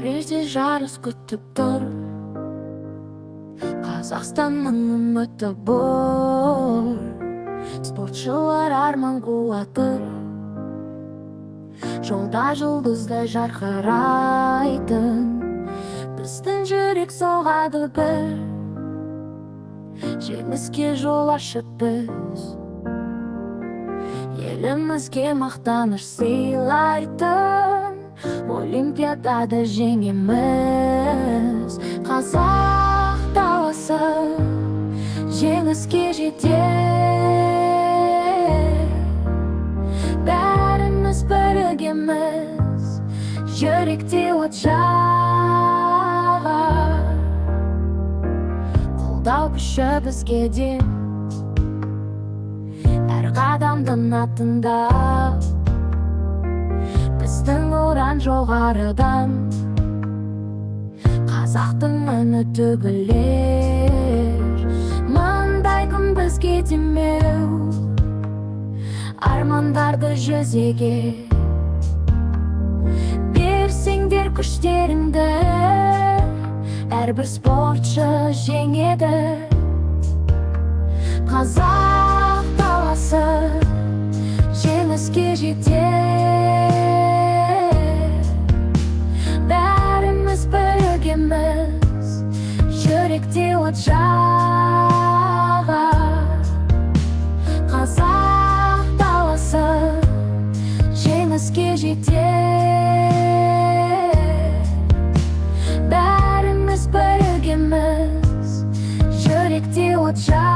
Парижде жарыс күтіп тұр, Қазақстанның үміті бұл. Спортшылар арман қуаты, жолда жұлдыздай жарқырайтын. Біздің жүрек соғады бір, жеңіске жол ашып біз. Елімізге мақтаныш сыйлайтын, Олимпиадада жеңеміз. Қазақ даласы жеңіске жетер. Бәріміз бірігеміз, жүректе от жағар. Қолдау күші бізге де, әр қадамдың артында. Біздің ұран жоғарыдан, қазақтың үні төгілер. Маңдай күн бізге демеу, армандарды жүзеге. Берсеңдер күштеріңді, әрбір спортшы жеңеді. Қазақ даласы жеңіске жетер. Бәріміз бірігеміз, жүректе от жағар. Қазақ даласы жеңіске жетер. Бәріміз бірігеміз, жүректе от жағар.